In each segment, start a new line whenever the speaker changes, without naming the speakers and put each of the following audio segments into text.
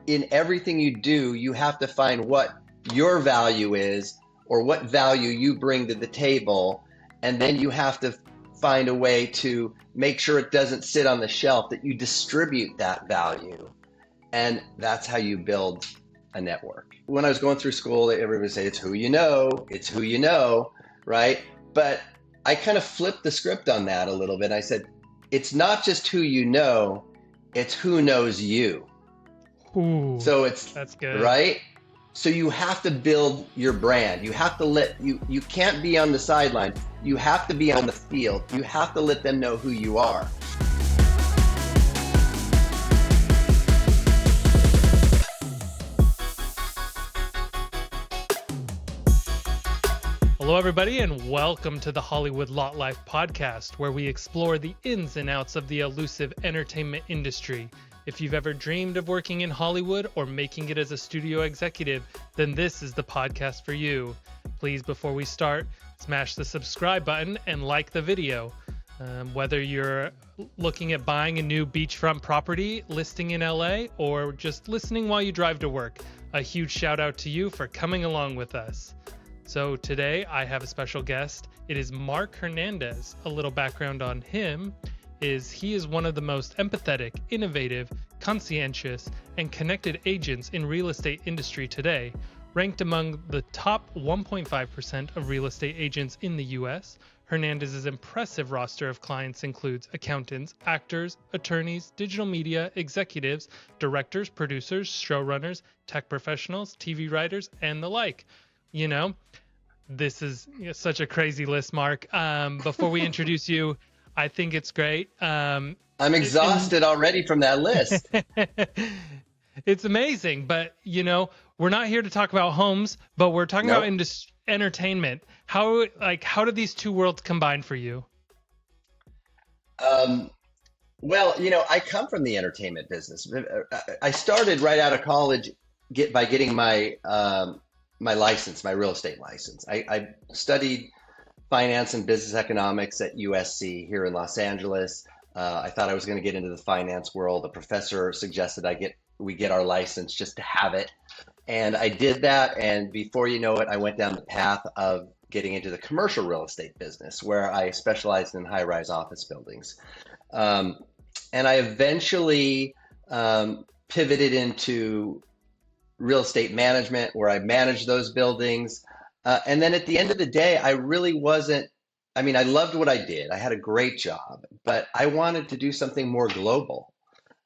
in everything you do, you have to find what your value is or what value you bring to the table. And then you have to find a way to make sure it doesn't sit on the shelf, that you distribute that value. And that's how you build a network. When I was going through school, everybody would say, it's who you know, right? But I kind of flipped the script on that a little bit. I said, it's not just who you know, it's who knows you.
Ooh,
so it's
that's good.
Right. So you have to build your brand. You have to you can't be on the sideline. You have to be on the field. You have to let them know who you are.
Hello, everybody, and welcome to the Hollywood Lot Life podcast, where we explore the ins and outs of the elusive entertainment industry. If you've ever dreamed of working in Hollywood or making it as a studio executive, then this is the podcast for you. Please, before we start, smash the subscribe button and like the video. Whether you're looking at buying a new beachfront property listing in LA or just listening while you drive to work, a huge shout out to you for coming along with us. So today I have a special guest. It is Marc Hernandez. A little background on him is he is one of the most empathetic, innovative, conscientious, and connected agents in real estate industry today, ranked among the top 1.5% of real estate agents in the US. Hernandez's impressive roster of clients includes accountants, actors, attorneys, digital media, executives, directors, producers, showrunners, tech professionals, TV writers, and the like. You know, this is such a crazy list, Marc. Before we introduce you, I think it's great.
I'm exhausted already from that list.
It's amazing, but we're not here to talk about homes, but we're talking about entertainment. How do these two worlds combine for you?
Well, I come from the entertainment business. I started right out of college by getting my license, my real estate license. I studied finance and business economics at USC here in Los Angeles. I thought I was going to get into the finance world. The professor suggested we get our license just to have it. And I did that. And before you know it, I went down the path of getting into the commercial real estate business, where I specialized in high-rise office buildings. And I eventually pivoted into real estate management, where I managed those buildings. And then at the end of the day, I loved what I did. I had a great job, but I wanted to do something more global.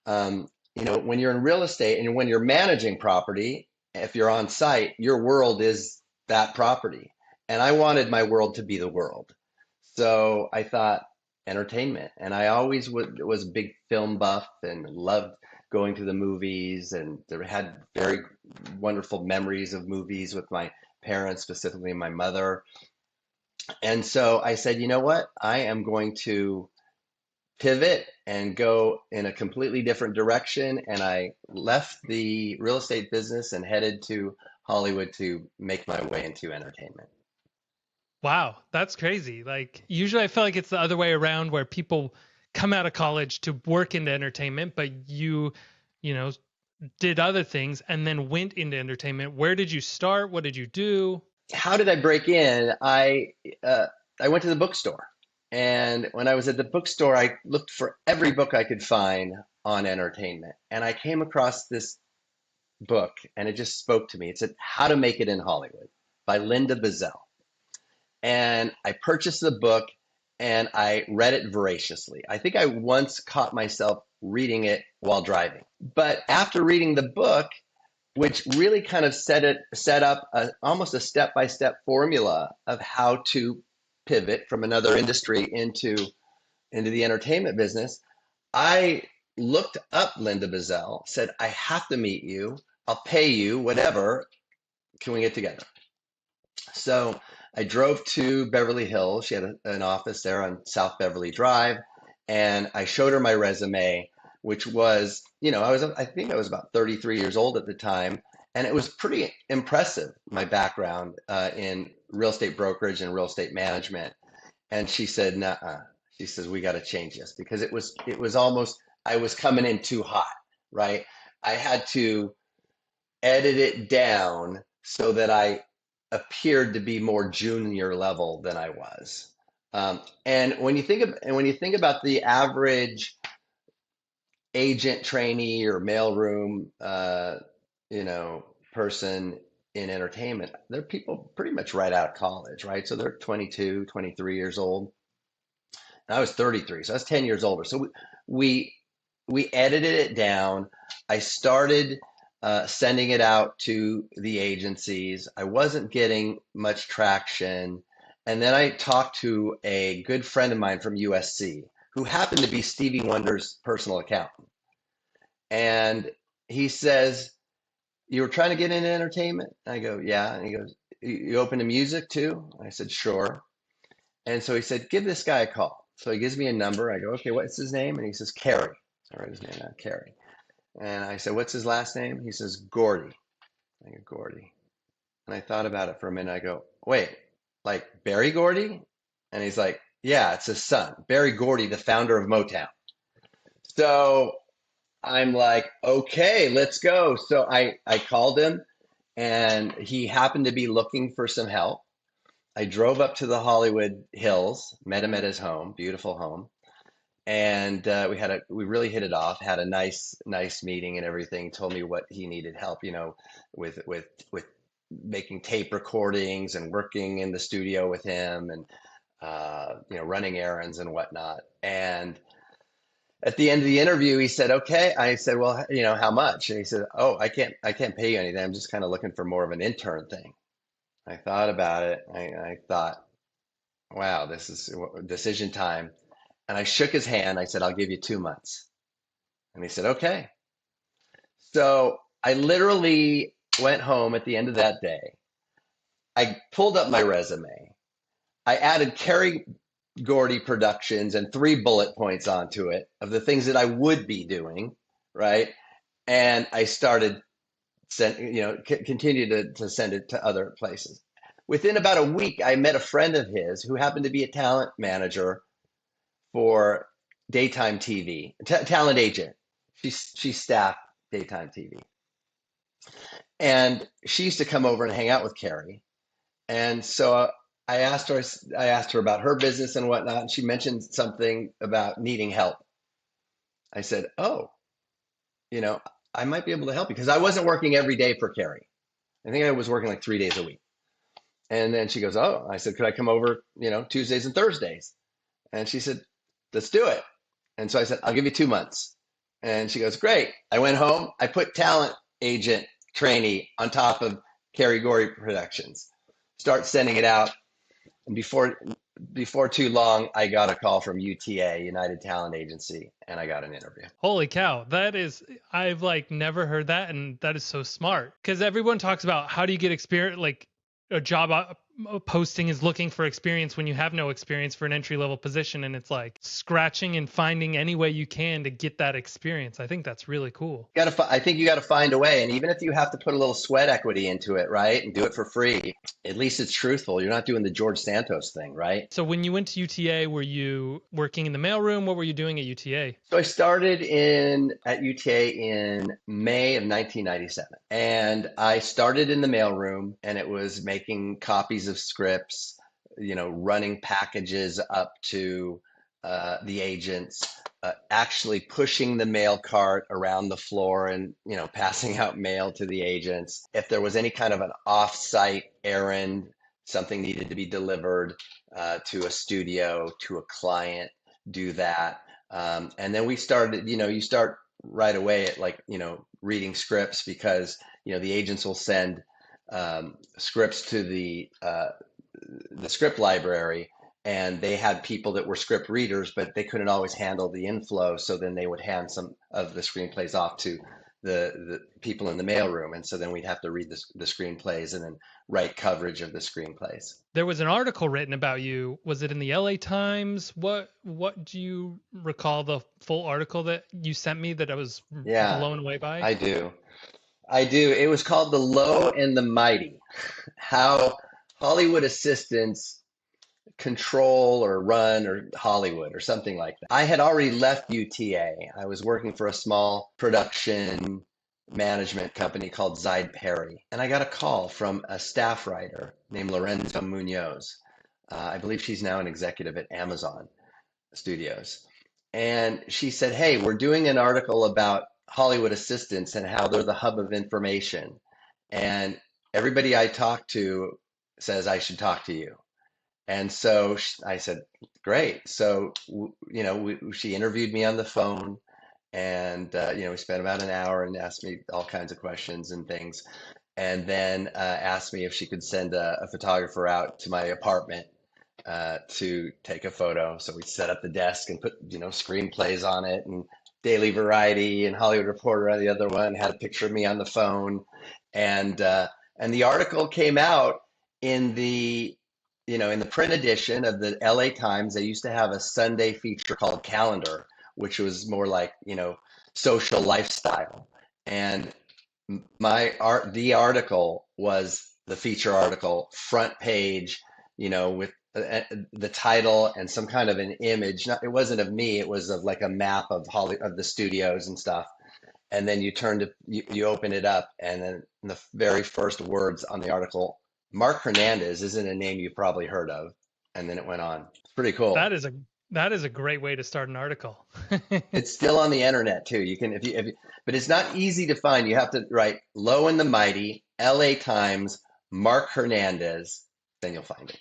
When you're in real estate and when you're managing property, if you're on site, your world is that property. And I wanted my world to be the world. So I thought entertainment. And I always was a big film buff and loved going to the movies, and had very wonderful memories of movies with my parents, specifically my mother. And so I said, you know what? I am going to pivot and go in a completely different direction. And I left the real estate business and headed to Hollywood to make my way into entertainment.
Wow, that's crazy. Usually I feel like it's the other way around, where people come out of college to work into entertainment, but you did other things and then went into entertainment. Where did you start? What did you do?
How did I break in? I went to the bookstore. And when I was at the bookstore, I looked for every book I could find on entertainment. And I came across this book, and it just spoke to me. It said, How to Make It in Hollywood by Linda Buzzell. And I purchased the book and I read it voraciously. I think I once caught myself reading it while driving. But after reading the book, which really kind of set up almost a step-by-step formula of how to pivot from another industry into the entertainment business, I looked up Linda Buzzell, said, I have to meet you. I'll pay you, whatever. Can we get together? So I drove to Beverly Hills. She had an office there on South Beverly Drive. And I showed her my resume, which was, I think I was about 33 years old at the time. And it was pretty impressive, my background in real estate brokerage and real estate management. And she said, nuh-uh. She says, we got to change this, because it was almost, I was coming in too hot, right? I had to edit it down so that I appeared to be more junior level than I was. And when you think about the average agent trainee or mailroom, you know, person in entertainment, they're people pretty much right out of college, right? So they're 22, 23 years old. And I was 33, so I was 10 years older. So we we edited it down. I started sending it out to the agencies. I wasn't getting much traction. And then I talked to a good friend of mine from USC who happened to be Stevie Wonder's personal accountant. And he says, "You were trying to get into entertainment?" I go, "Yeah." And he goes, "You open to music too?" I said, "Sure." And so he said, "Give this guy a call." So he gives me a number. I go, "Okay, what's his name?" And he says, "Kerry." So I write his name down, Kerry. And I said, "What's his last name?" He says, "Gordy." I go, "Gordy." And I thought about it for a minute. I go, "Wait, like Barry Gordy?" And he's like, "Yeah, it's his son, Barry Gordy, the founder of Motown." So I'm like, "Okay, let's go." So I called him and he happened to be looking for some help. I drove up to the Hollywood Hills, met him at his home, beautiful home, and we really hit it off. Had a nice meeting and everything. Told me what he needed help, with making tape recordings and working in the studio with him, and running errands and whatnot. And at the end of the interview, he said, "Okay." I said, "Well, how much?" And he said, "Oh, I can't pay you anything. I'm just kind of looking for more of an intern thing." I thought about it. I thought, wow, this is decision time. And I shook his hand. I said, "I'll give you 2 months." And he said, "Okay." So I literally went home at the end of that day. I pulled up my resume. I added Kerry Gordy Productions and 3 bullet points onto it of the things that I would be doing, right? And I started continue to send it to other places. Within about a week, I met a friend of his who happened to be a talent manager for daytime TV, talent agent. She staffed daytime TV, and she used to come over and hang out with Carrie. And so I asked her about her business and whatnot, and she mentioned something about needing help. I said, "Oh, you know, I might be able to help you," because I wasn't working every day for Carrie. I think I was working like 3 days a week. And then she goes, "Oh," I said, "Could I come over, Tuesdays and Thursdays?" And she said, "Let's do it." And so I said, "I'll give you 2 months." And she goes, "Great." I went home. I put talent agent trainee on top of Kerry Gorey Productions. Start sending it out. And before too long, I got a call from UTA, United Talent Agency, and I got an interview.
Holy cow. I've like never heard that. And that is so smart because everyone talks about how do you get experience, like a job posting is looking for experience when you have no experience for an entry level position. And it's like scratching and finding any way you can to get that experience. I think that's really cool.
I think you got to find a way. And even if you have to put a little sweat equity into it, right, and do it for free, at least it's truthful. You're not doing the George Santos thing, right?
So when you went to UTA, were you working in the mailroom? What were you doing at UTA?
So I started in at UTA in May of 1997, and I started in the mailroom, and it was making copies of scripts, running packages up to the agents, actually pushing the mail cart around the floor and passing out mail to the agents. If there was any kind of an off-site errand, something needed to be delivered to a studio, to a client, do that. And then we started, you start right away at reading scripts because, the agents will send scripts to the script library, and they had people that were script readers, but they couldn't always handle the inflow. So then they would hand some of the screenplays off to the people in the mailroom. And so then we'd have to read the screenplays and then write coverage of the screenplays.
There was an article written about you. Was it in the LA Times? What do you recall the full article that you sent me that I was
Yeah,
blown away by?
I do. I do. It was called The Low and the Mighty: How Hollywood Assistants Control or Run or Hollywood, or something like that. I had already left UTA. I was working for a small production management company called Zide Perry, and I got a call from a staff writer named Lorenzo Munoz. I believe she's now an executive at Amazon Studios. And she said, "Hey, we're doing an article about Hollywood assistants and how they're the hub of information. And everybody I talk to says I should talk to you." And so I said, "Great." So, she interviewed me on the phone, and we spent about an hour and asked me all kinds of questions and things, and then asked me if she could send a photographer out to my apartment to take a photo. So we set up the desk and put, screenplays on it, and Daily Variety and Hollywood Reporter on the other one had a picture of me on the phone, and the article came out in the print edition of the LA Times. They used to have a Sunday feature called Calendar, which was more like, social lifestyle. And the article was the feature article, front page, with the title and some kind of an image. It wasn't of me; it was of like a map of of the studios and stuff. And then you open it up, and then the very first words on the article, Marc Hernandez isn't a name you've probably heard of. And then it went on. It's pretty
That
cool.
is a that is a great way to start an article.
It's still on the internet too. You can, but it's not easy to find. You have to write Low and the Mighty, LA Times, Marc Hernandez, then you'll find it.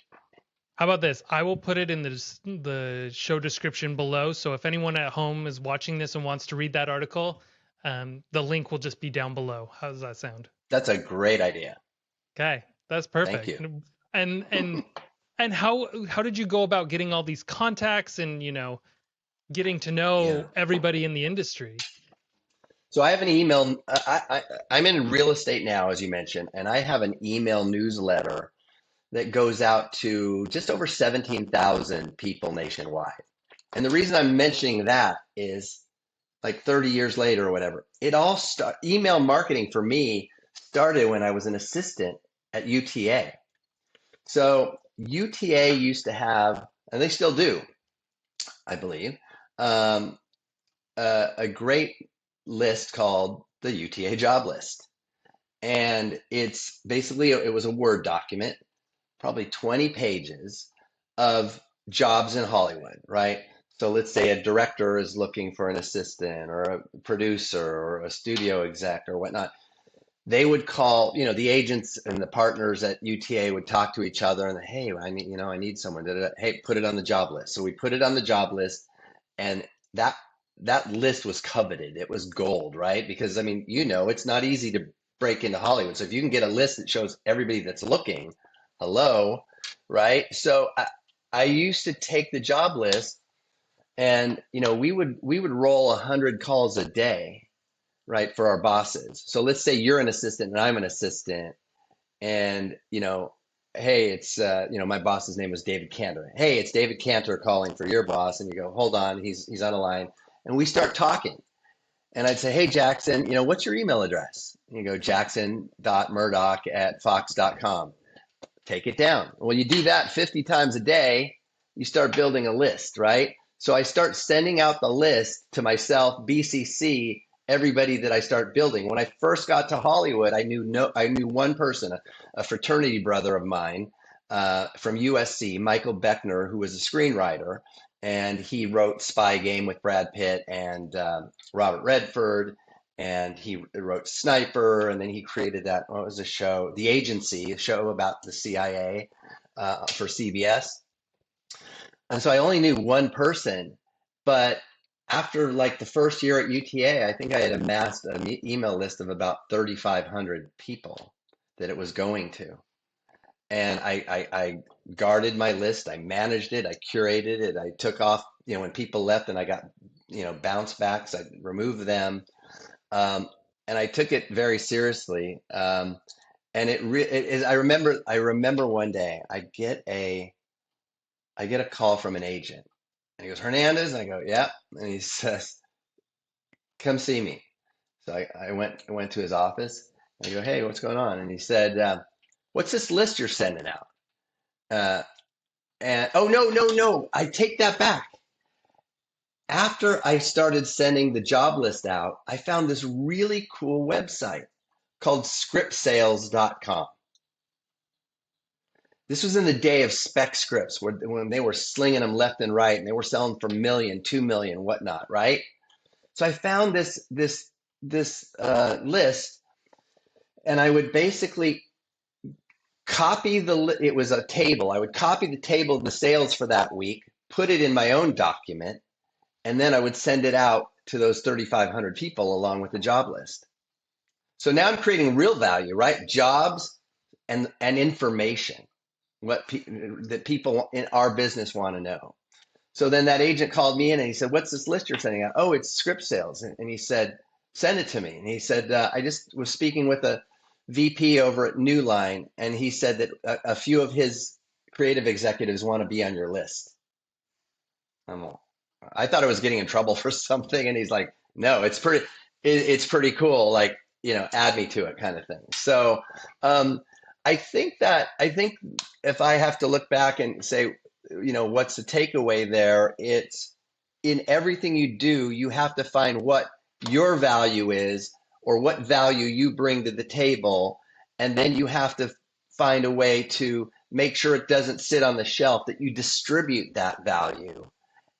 How about this? I will put it in the show description below. So if anyone at home is watching this and wants to read that article, the link will just be down below. How does that sound?
That's a great idea.
Okay, that's
Thank
perfect.
you.
And how did you go about getting all these contacts and getting to know
Yeah.
everybody in the industry?
So I have an email. I'm in real estate now, as you mentioned, and I have an email newsletter that goes out to just over 17,000 people nationwide. And the reason I'm mentioning that is like 30 years later or whatever, email marketing for me started when I was an assistant at UTA. So UTA used to have, and they still do, I believe, um, a great list called the UTA job list. And it's basically, it was a Word document, probably 20 pages of jobs in Hollywood, right? So let's say a director is looking for an assistant or a producer or a studio exec or whatnot. They would call, the agents and the partners at UTA would talk to each other and, hey, I need someone. Da, da, da. Hey, put it on the job list. So we put it on the job list, and that that list was coveted. It was gold, right? Because it's not easy to break into Hollywood. So if you can get a list that shows everybody that's looking, hello, right? So I used to take the job list, and we would roll 100 calls a day, right, for our bosses. So let's say you're an assistant and I'm an assistant, and hey, it's my boss's name was David Cantor. Hey, it's David Cantor calling for your boss, and you go, hold on, he's on a line, and we start talking. And I'd say, hey, Jackson, what's your email address? And you go, jackson.murdoch@fox.com. Take it down. Well, you do that 50 times a day, you start building a list, right? So I start sending out the list to myself, BCC, everybody that I start building. When I first got to Hollywood, I knew one person, a fraternity brother of mine from USC, Michael Beckner, who was a screenwriter, and he wrote Spy Game with Brad Pitt and Robert Redford, and he wrote Sniper, and then he created what was the show? The Agency, a show about the CIA for CBS. And so I only knew one person, but after like the first year at UTA, I think I had amassed an email list of about 3,500 people that it was going to. And I guarded my list, I managed it, I curated it, I took off, when people left and I got, bounce backs, I removed them. Um, and I took it very seriously. And I remember one day I get a call from an agent, and he goes, Hernandez, and I go, yeah. And he says, come see me. So I went to his office, and I go, hey, what's going on? And he said, what's this list you're sending out? Uh, and oh, no, no, no, I take that back. After I started sending the job list out, I found this really cool website called scriptsales.com. This was in the day of spec scripts when they were slinging them left and right and they were selling for 1 million, 2 million, whatnot, right? So I found this list, and I would basically it was a table. I would copy the table of the sales for that week, put it in my own document, and then I would send it out to those 3,500 people along with the job list. So now I'm creating real value, right? Jobs and information, that people in our business want to know. So then that agent called me in and he said, "What's this list you're sending out?" "Oh, it's script sales." And he said, "Send it to me." And he said, "I just was speaking with a VP over at New Line, and he said that a few of his creative executives want to be on your list." I'm like, I thought I was getting in trouble for something, and he's like, "No, it's pretty cool. Like, add me to it," kind of thing. So, I think if I have to look back and say, what's the takeaway there? It's in everything you do, you have to find what your value is or what value you bring to the table, and then you have to find a way to make sure it doesn't sit on the shelf, that you distribute that value.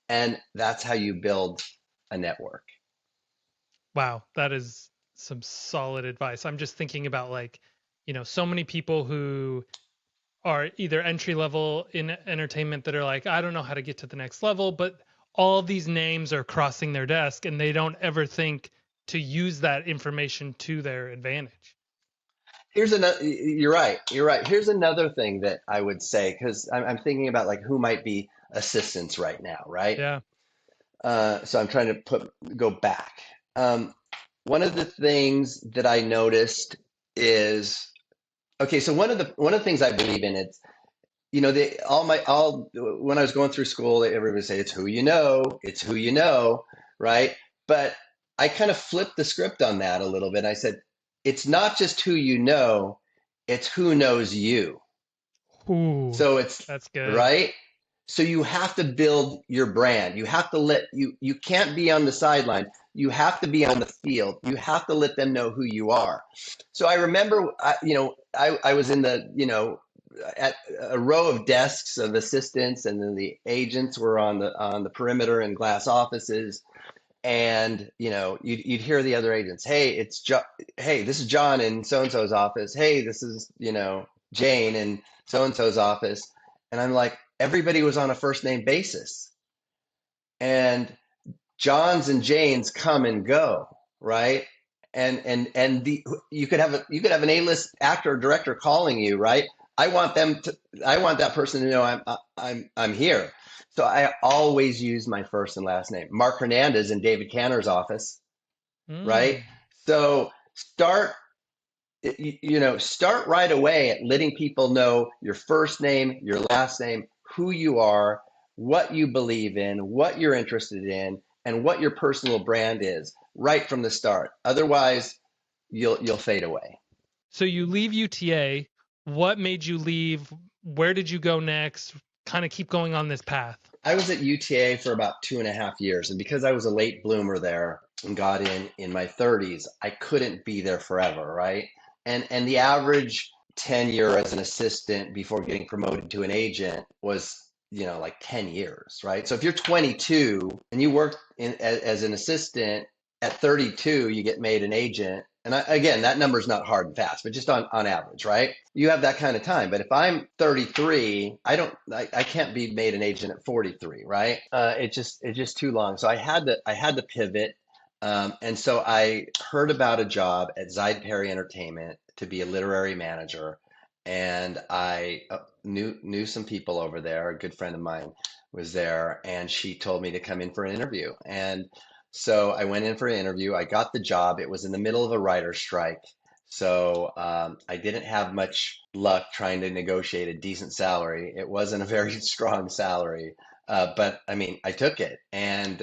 And that's how you build a network.
Wow, that is some solid advice. I'm just thinking about like, so many people who are either entry level in entertainment that are like, I don't know how to get to the next level, but all of these names are crossing their desk and they don't ever think to use that information to their advantage.
Here's another, you're right. You're right. Here's another thing that I would say, because I'm thinking about like who might be assistants right now, right?
Yeah.
So I'm trying to go back. Um, One of the things that I noticed is, okay, so one of the things I believe in, it's, they all when I was going through school, everybody would say it's who you know, right? But I kind of flipped the script on that a little bit. I said, it's not just who you know, it's who knows you.
Ooh,
So it's
that's good.
right. So you have to build your brand. You have to you can't be on the sideline. You have to be on the field. You have to let them know who you are. So I remember, I was in at a row of desks of assistants, and then the agents were on the perimeter in glass offices. And you'd hear the other agents, "Hey, hey, this is John in so and so's office. Hey, this is Jane in so and so's office." And I'm like, everybody was on a first name basis, and Johns and Janes come and go, right? And you could have an A-list actor or director calling you, right? I want that person to know I'm here. So I always use my first and last name. Marc Hernandez in David Canner's office, right?
Mm.
So start right away at letting people know your first name, your last name, who you are, what you believe in, what you're interested in, and what your personal brand is right from the start. Otherwise, you'll fade away.
So you leave UTA. What made you leave? Where did you go next? Kind of keep going on this path.
I was at UTA for about 2.5 years, and because I was a late bloomer there and got in my 30s, I couldn't be there forever, right? And the average tenure as an assistant before getting promoted to an agent was like 10 years, right? So if you're 22 and you work as an assistant, at 32 you get made an agent. And again, that number is not hard and fast, but just on average, right? You have that kind of time. But if I'm 33, I can't be made an agent at 43, right? It's just too long. So I had to pivot. And so I heard about a job at Zyde Perry Entertainment to be a literary manager. And I knew some people over there. A good friend of mine was there, and she told me to come in for an interview. And so I went in for an interview. I got the job. It was in the middle of a writer's strike. So I didn't have much luck trying to negotiate a decent salary. It wasn't a very strong salary, but I mean, I took it. And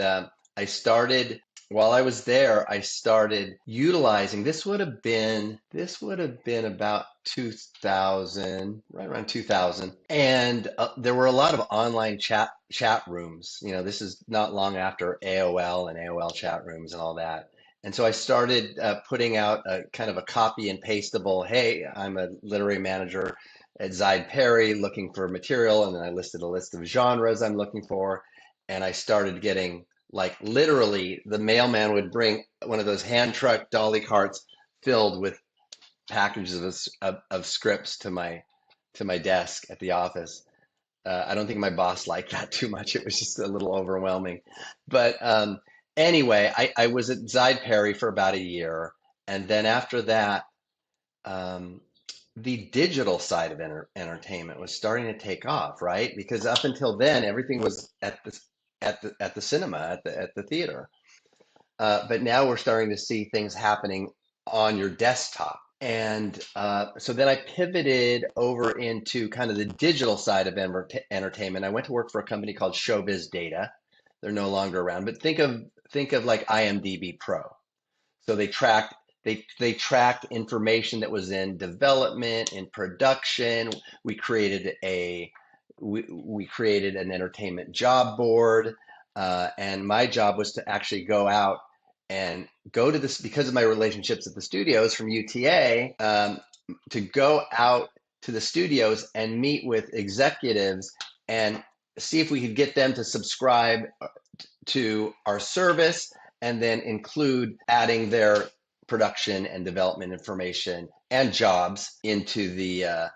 I started while I was there, I started utilizing, this would have been about 2000, right around 2000. And there were a lot of online chat rooms. This is not long after AOL and AOL chat rooms and all that. And so I started putting out a kind of a copy and pastable, hey, I'm a literary manager at Zide Perry looking for material. And then I listed a list of genres I'm looking for. And I started getting, like, literally, the mailman would bring one of those hand truck dolly carts filled with packages of scripts to my desk at the office. I don't think my boss liked that too much. It was just a little overwhelming. But anyway, I was at Zide Perry for about a year. And then after that, um, the digital side of entertainment was starting to take off, right? Because up until then, everything was at the cinema, at the theater. But now we're starting to see things happening on your desktop. And so then I pivoted over into kind of the digital side of entertainment. I went to work for a company called Showbiz Data. They're no longer around, but think of like IMDb Pro. So they tracked information that was in development, in production. We created a we created an entertainment job board, and my job was to actually go out and go to this, because of my relationships at the studios from UTA, to go out to the studios and meet with executives and see if we could get them to subscribe to our service, and then include adding their production and development information and jobs into the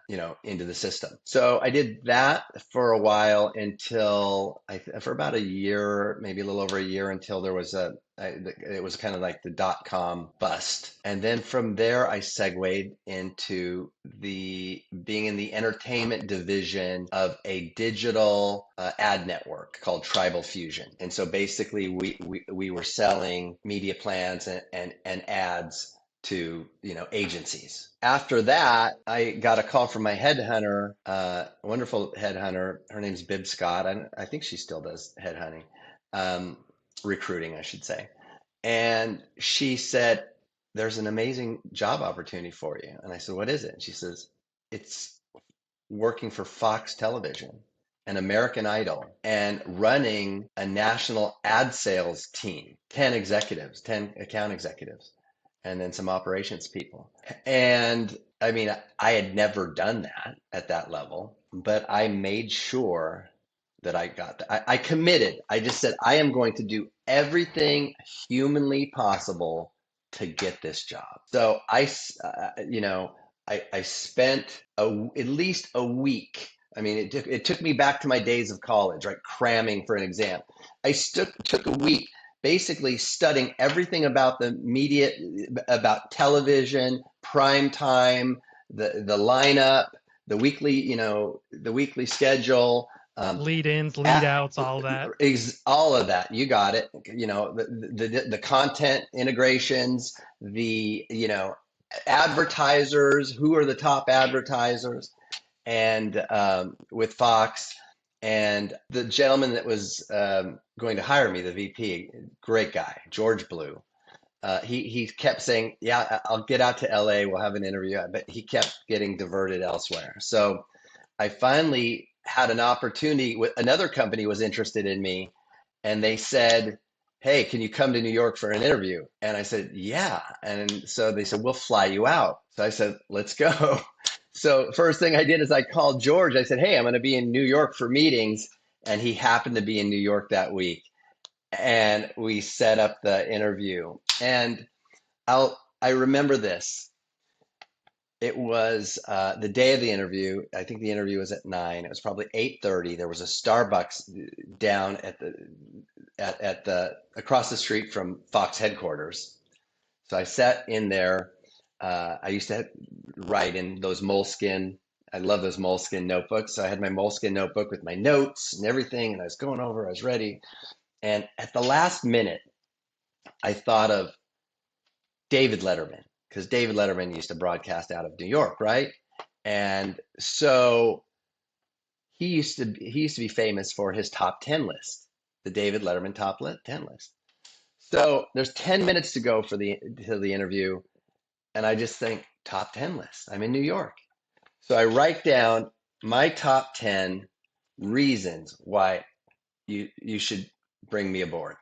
system. So I did that for a while, for about a year, maybe a little over a year, until there was it was kind of like the dot-com bust. And then from there, I segued into being in the entertainment division of a digital ad network called Tribal Fusion. And so basically we were selling media plans and ads to agencies. After that, I got a call from my headhunter, wonderful headhunter. Her name's Bib Scott. I think she still does headhunting, recruiting, I should say. And she said, "There's an amazing job opportunity for you." And I said, "What is it?" And she says, "It's working for Fox Television and American Idol and running a national ad sales team, 10 executives, 10 account executives, and then some operations people." And I mean, I had never done that at that level, but I made sure that I got that. I committed. I just said, I am going to do everything humanly possible to get this job. So I spent at least a week. I mean, it took me back to my days of college, right? Cramming for an exam. Took a week basically studying everything about the media, about television, prime time, the lineup, the weekly schedule,
Lead ins, lead
at,
outs, all that.
all of that. You got it. The content integrations, advertisers, who are the top advertisers, and with Fox. And the gentleman that was going to hire me, the VP, great guy, George Blue. He kept saying, "Yeah, I'll get out to LA. We'll have an interview," but he kept getting diverted elsewhere. So I finally had an opportunity. With another company was interested in me, and they said, "Hey, can you come to New York for an interview?" And I said, "Yeah." And so they said, "We'll fly you out." So I said, "Let's go." So first thing I did is I called George. I said, "Hey, I'm going to be in New York for meetings," and he happened to be in New York that week, and we set up the interview. And I remember this. It was the day of the interview. I think the interview was at 9. It was probably 8:30. There was a Starbucks down at the across the street from Fox headquarters. So I sat in there. I used to write in those moleskin. I love those moleskin notebooks. So I had my moleskin notebook with my notes and everything, and I was going over. I was ready. And at the last minute, I thought of David Letterman, because David Letterman used to broadcast out of New York, right? And so he used to be famous for his top 10 list, the David Letterman top 10 list. So there's 10 minutes to go to the interview, and I just think top 10 list. I'm in New York. So I write down my top 10 reasons why you should bring me aboard,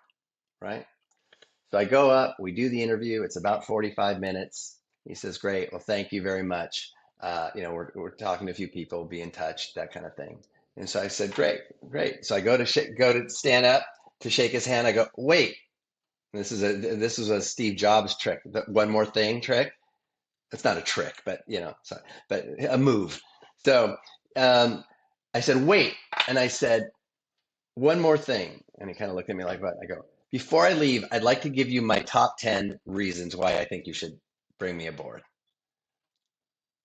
right? So I go up, we do the interview. It's about 45 minutes. He says, "Great. Well, thank you very much. We're talking to a few people, be in touch, that kind of thing." And so I said, "Great, great." So I go to stand up to shake his hand. I go, "Wait, this is a Steve Jobs trick, the one more thing trick." It's not a trick, but but a move. So um, I said, "Wait," and I said, "One more thing." And he kind of looked at me like, "What?" I go, "Before I leave, I'd like to give you my top 10 reasons why I think you should bring me aboard."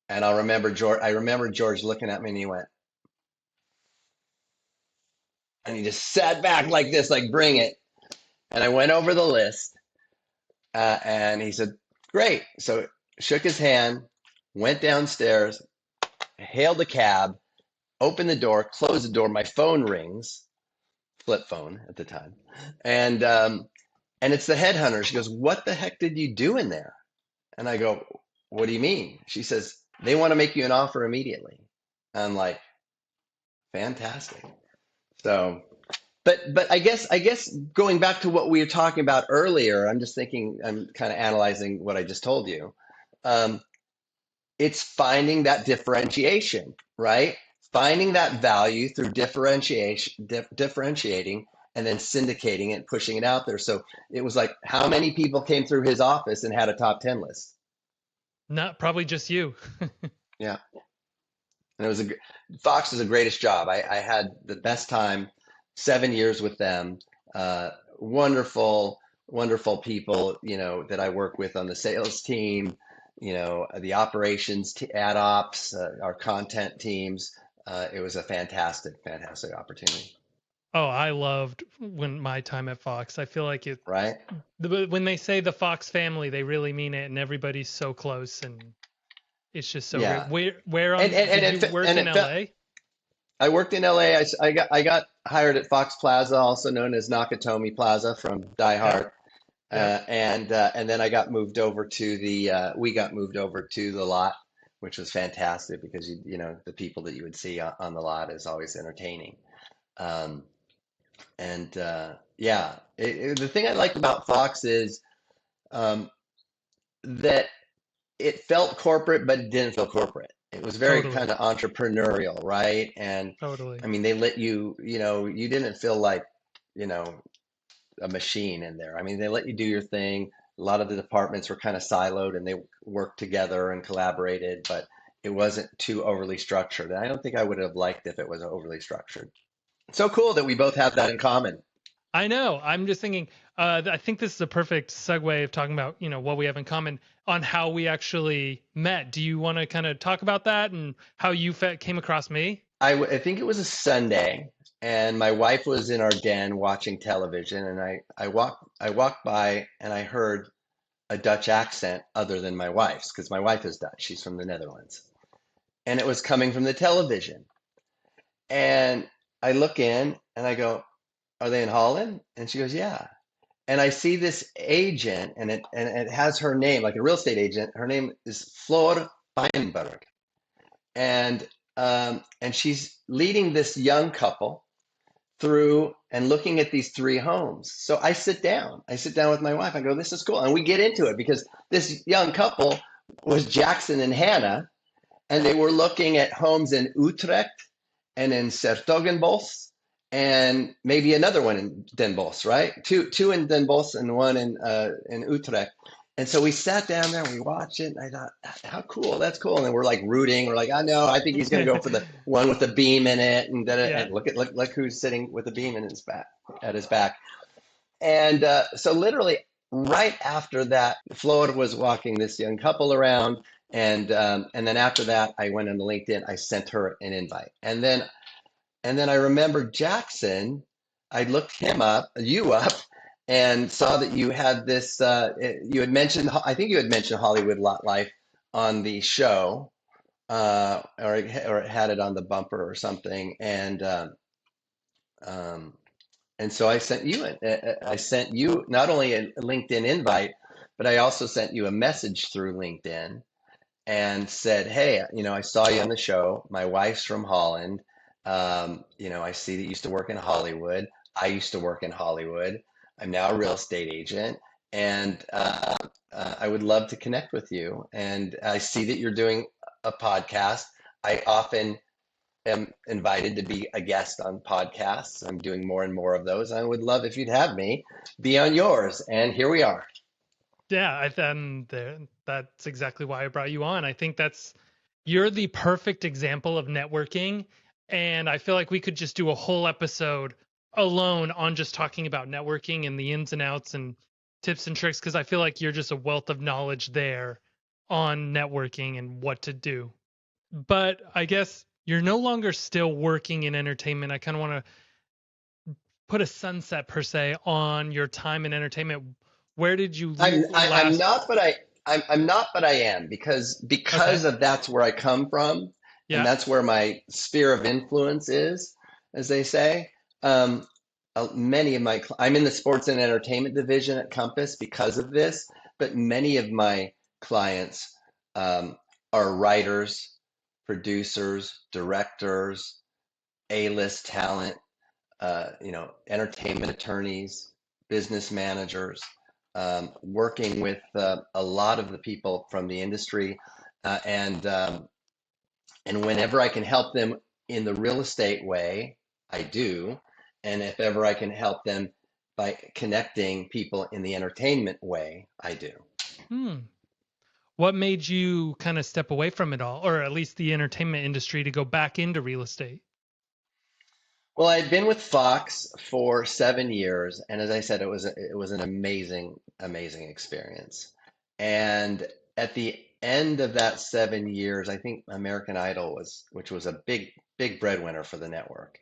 And I remember George looking at me and he went, and he just sat back like this, like, "Bring it." And I went over the list, and he said, "Great." So shook his hand, went downstairs, hailed a cab, opened the door, closed the door. My phone rings, flip phone at the time. And it's the headhunter. She goes, "What the heck did you do in there?" And I go, "What do you mean?" She says, "They want to make you an offer immediately." I'm like, fantastic. So, but I guess going back to what we were talking about earlier, I'm just thinking, I'm kind of analyzing what I just told you. Um, it's finding that differentiation, right? Finding that value through differentiating, and then syndicating it, pushing it out there. So it was like, how many people came through his office and had a top 10 list?
Not probably just you.
Yeah. And Fox was the greatest job. I had the best time, 7 years with them. Wonderful, wonderful people, that I work with on the sales team, the operations, ad ops, our content teams. It was a fantastic, fantastic opportunity,
Oh, I loved when my time at Fox. I feel like
right?
when they say the Fox family, they really mean it, and everybody's so close, and it's just so great.
Yeah.
Where
And
on
and and
did
it
you
fe-
work
and
in
it felt.
LA?
I worked in LA. I got hired at Fox Plaza, also known as Nakatomi Plaza from Die
Yep,
Hard.
yep.
And then I got moved over to we got moved over to the lot, which was fantastic because the people that you would see on the lot is always entertaining. Um, and yeah, the thing I liked about Fox is um, that it felt corporate, but it didn't feel corporate. It was very
Totally,
kind of entrepreneurial, right? And
totally.
I mean, they let you, you didn't feel like, you know, a machine in there. I mean, they let you do your thing. A lot of the departments were kind of siloed and they worked together and collaborated, but it wasn't too overly structured. And I don't think I would have liked if it was overly structured. So cool that we both have that in common.
I know. I'm just thinking. I think this is a perfect segue of talking about what we have in common on how we actually met. Do you want to kind of talk about that and how you came across me?
I think it was a Sunday, and my wife was in our den watching television, and I walked by and I heard a Dutch accent other than my wife's because my wife is Dutch. She's from the Netherlands, and it was coming from the television. And I look in and I go, "Are they in Holland?" And she goes, "Yeah." And I see this agent, and it has her name, like a real estate agent. Her name is Floor Feinberg, and she's leading this young couple through and looking at these three homes. So I sit down. I sit down with my wife. I go, "This is cool," and we get into it because this young couple was Jackson and Hannah, and they were looking at homes in Utrecht and in Sertogenbos and maybe another one in Den Bosch, right? Two in Den Bosch and one in Utrecht. And so we sat down there and we watched it. And I thought, how cool, that's cool. And then we're like rooting. We're like, I know, I think he's going to go for the one with the beam in it.
Yeah.
And look who's sitting with the beam in his back at his back. And so literally right after that, Floyd was walking this young couple around, and then after that, I went on LinkedIn. I sent her an invite, and then I remembered Jackson. I looked you up, and saw that you had this. You had mentioned, I think you had mentioned Hollywood Lot Life on the show, or it had it on the bumper or something, and um, And so I sent you not only a LinkedIn invite, but I also sent you a message through LinkedIn and said, "Hey, I saw you on the show. My wife's from Holland. I see that you used to work in Hollywood. I used to work in Hollywood. I'm now a real estate agent, and I would love to connect with you. And I see that you're doing a podcast. I often am invited to be a guest on podcasts. I'm doing more and more of those. I would love if you'd have me be on yours. And here we are."
Yeah, that's exactly why I brought you on. I think you're the perfect example of networking, and I feel like we could just do a whole episode alone on just talking about networking and the ins and outs and tips and tricks because I feel like you're just a wealth of knowledge there on networking and what to do. But I guess you're no longer still working in entertainment. I kind of want to put a sunset per se on your time in entertainment. Where did you
I'm
last?
not, but I'm not, but I am
Okay.
because of that's where I come from, and
Yeah.
that's where my sphere of influence is, as they say. Um, Many of I'm in the sports and entertainment division at Compass because of this, but many of my clients are writers, producers, directors, A-list talent, entertainment attorneys, business managers, working with a lot of the people from the industry, and whenever I can help them in the real estate way, I do, and if ever I can help them by connecting people in the entertainment way, I do.
Hmm. What made you kind of step away from it all, or at least the entertainment industry, to go back into real estate?
Well, I'd been with Fox for 7 years, and as I said, it was an amazing experience. And at the end of that 7 years, I think American Idol which was a big breadwinner for the network,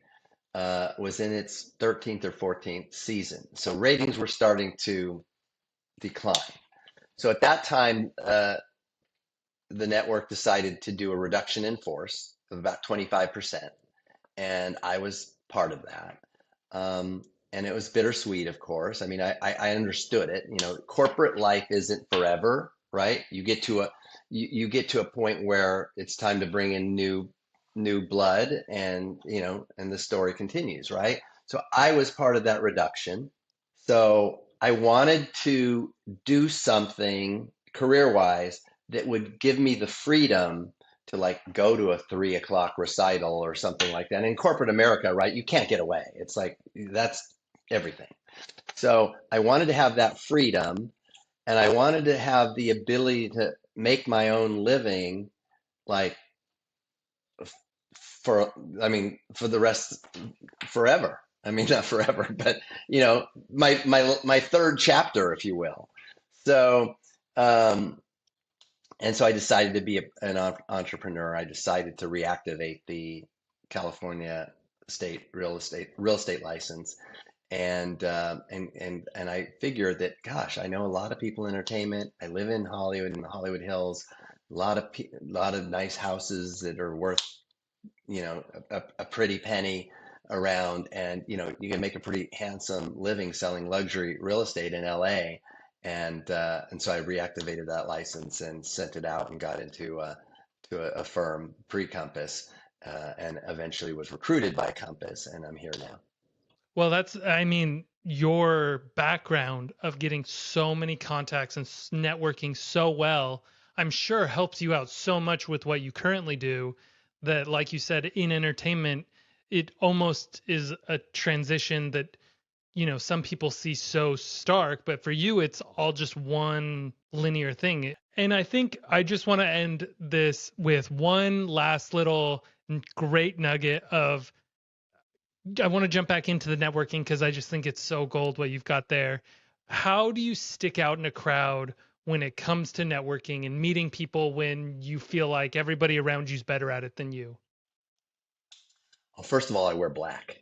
was in its 13th or 14th season. So ratings were starting to decline. So at that time, the network decided to do a reduction in force of about 25%, and I was part of that. Um, and it was bittersweet, of course. I mean, I understood it. Corporate life isn't forever, right? You get to a point where it's time to bring in new blood, and the story continues, right? So I was part of that reduction. So I wanted to do something career wise that would give me the freedom to like go to a 3 o'clock recital or something like that. In corporate America, right, you can't get away. It's like that's everything. So I wanted to have that freedom, and I wanted to have the ability to make my own living, like for, I mean, for the rest, forever. I mean, not forever, but my third chapter, if you will. So, um, and so I decided to be an entrepreneur. I decided to reactivate the California state real estate license, and I figured that, gosh, I know a lot of people in entertainment. I live in Hollywood, in the Hollywood Hills. A lot of nice houses that are worth a pretty penny around, and you can make a pretty handsome living selling luxury real estate in LA. And so I reactivated that license and sent it out and got into a firm pre-Compass, and eventually was recruited by Compass, and I'm here now.
Well, I mean, your background of getting so many contacts and networking so well, I'm sure helps you out so much with what you currently do that, like you said, in entertainment, it almost is a transition that, some people see so stark, but for you, it's all just one linear thing. And I think I just want to end this with one last little great nugget of I want to jump back into the networking because I just think it's so gold what you've got there. How do you stick out in a crowd when it comes to networking and meeting people when you feel like everybody around you's better at it than you?
Well, first of all, I wear black.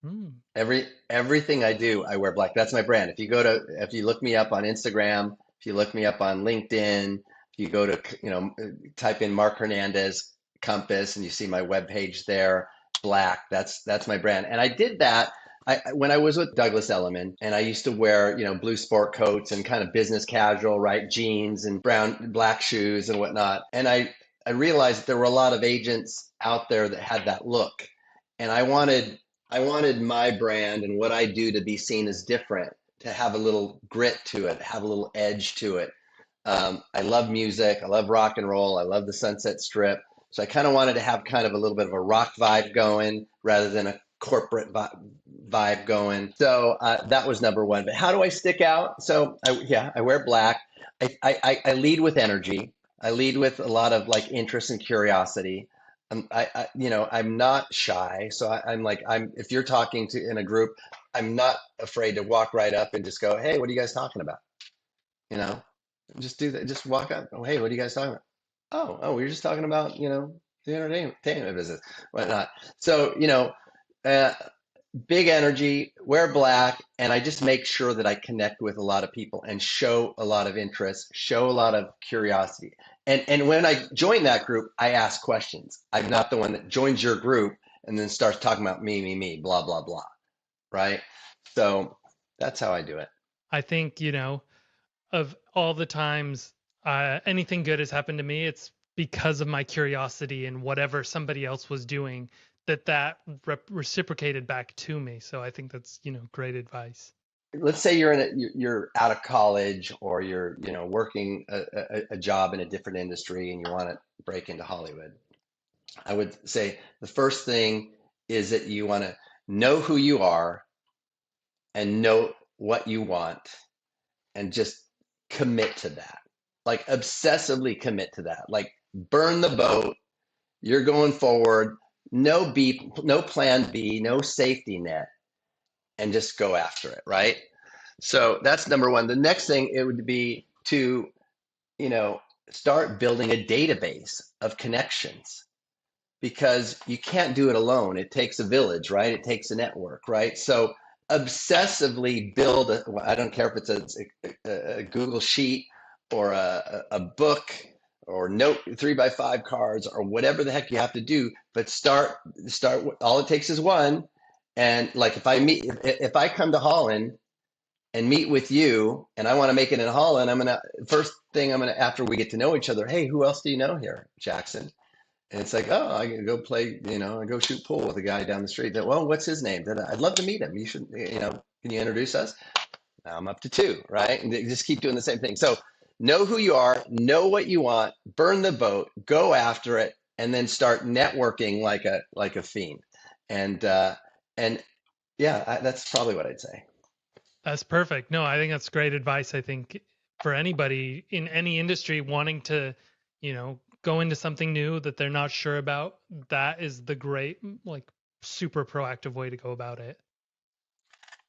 Mm.
Everything I do, I wear black. That's my brand. If you look me up on Instagram, if you look me up on LinkedIn, if you go to, type in Marc Hernandez Compass, and you see my webpage there, black. That's my brand. And I did that. When I was with Douglas Elliman, and I used to wear, blue sport coats and kind of business casual, right? Jeans and black shoes and whatnot. And I realized that there were a lot of agents out there that had that look. And I wanted my brand and what I do to be seen as different, to have a little grit to it, have a little edge to it. I love music. I love rock and roll. I love the Sunset Strip. So I kind of wanted to have kind of a little bit of a rock vibe going rather than a corporate vibe going. So that was number one. But how do I stick out? So I wear black. I lead with energy. I lead with a lot of like interest and curiosity. I'm not shy. So if you're talking to in a group, I'm not afraid to walk right up and just go, hey, what are you guys talking about? You know, just do that. Just walk up. Oh, hey, what are you guys talking about? Oh, we were just talking about, the entertainment business, whatnot. So, uh, big energy, wear black, and I just make sure that I connect with a lot of people and show a lot of interest, show a lot of curiosity. And when I join that group, I ask questions. I'm not the one that joins your group and then starts talking about me, blah, blah, blah. Right? So that's how I do it.
I think, of all the times anything good has happened to me, it's because of my curiosity and whatever somebody else was doing that reciprocated back to me. So I think that's, great advice.
Let's say you're out of college, or you're working a job in a different industry and you want to break into Hollywood. I would say the first thing is that you want to know who you are and know what you want, and just commit to that. Like obsessively commit to that. Like burn the boat. You're going forward. No plan B, no safety net, and just go after it, right? So that's number one. The next thing, it would be to, you know, start building a database of connections, because you can't do it alone. It takes a village, right? It takes a network, right? So obsessively build I don't care if it's a Google sheet or a book or note 3x5 cards or whatever the heck you have to do, but start. All it takes is one. And like if I come to Holland and meet with you and I want to make it in Holland, after we get to know each other, hey, who else do you know here, Jackson? And it's like, oh, I can go play, I go shoot pool with a guy down the street. Well, what's his name? I'd love to meet him. You should, can you introduce us? Now I'm up to two, right? And they just keep doing the same thing. So know who you are, know what you want, burn the boat, go after it, and then start networking like a fiend. And yeah, that's probably what I'd say.
That's perfect. No, I think that's great advice. I think for anybody in any industry wanting to, go into something new that they're not sure about, that is the great, like, super proactive way to go about it.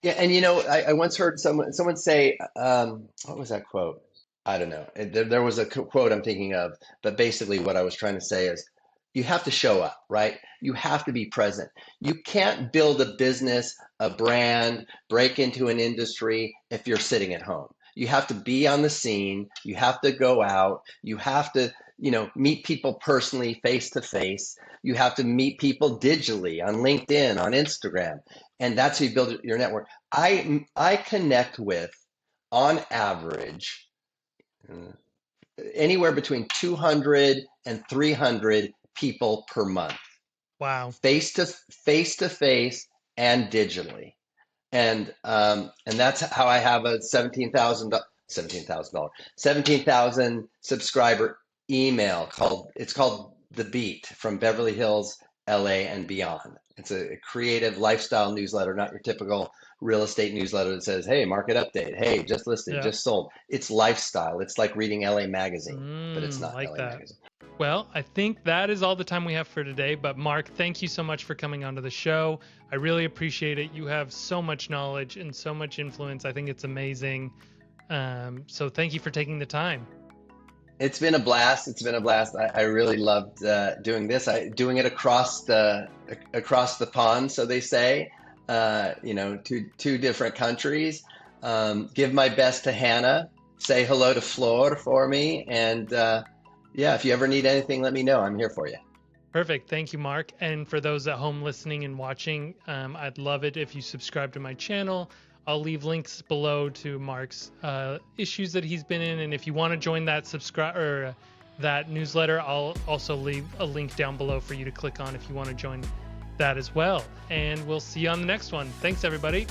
Yeah, and I once heard someone say, what was that quote? I don't know. There was a quote I'm thinking of, but basically what I was trying to say is, you have to show up, right? You have to be present. You can't build a business, a brand, break into an industry if you're sitting at home. You have to be on the scene. You have to go out. You have to, meet people personally, face to face. You have to meet people digitally on LinkedIn, on Instagram, and that's how you build your network. I connect with, on average, anywhere between 200 and 300 people per month.
Wow.
Face to face and digitally. And that's how I have a 17,000 subscriber email called The Beat, from Beverly Hills, LA and beyond. It's a creative lifestyle newsletter, not your typical real estate newsletter that says, hey, market update, hey, just listed, just sold. It's lifestyle. It's like reading LA Magazine, but it's not
like
LA
that.
Magazine.
Well, I think that is all the time we have for today. But Marc, thank you so much for coming onto the show. I really appreciate it. You have so much knowledge and so much influence. I think it's amazing. So thank you for taking the time.
It's been a blast. I really loved doing this. Doing it across the pond, so they say. Two different countries. Give my best to Hannah. Say hello to Flor for me, and yeah, if you ever need anything, let me know. I'm here for you.
Perfect. Thank you, Mark. And for those at home listening and watching, I'd love it if you subscribe to my channel. I'll leave links below to Mark's issues that he's been in, and if you want to join that that newsletter, I'll also leave a link down below for you to click on if you want to join that as well. And we'll see you on the next one. Thanks, everybody.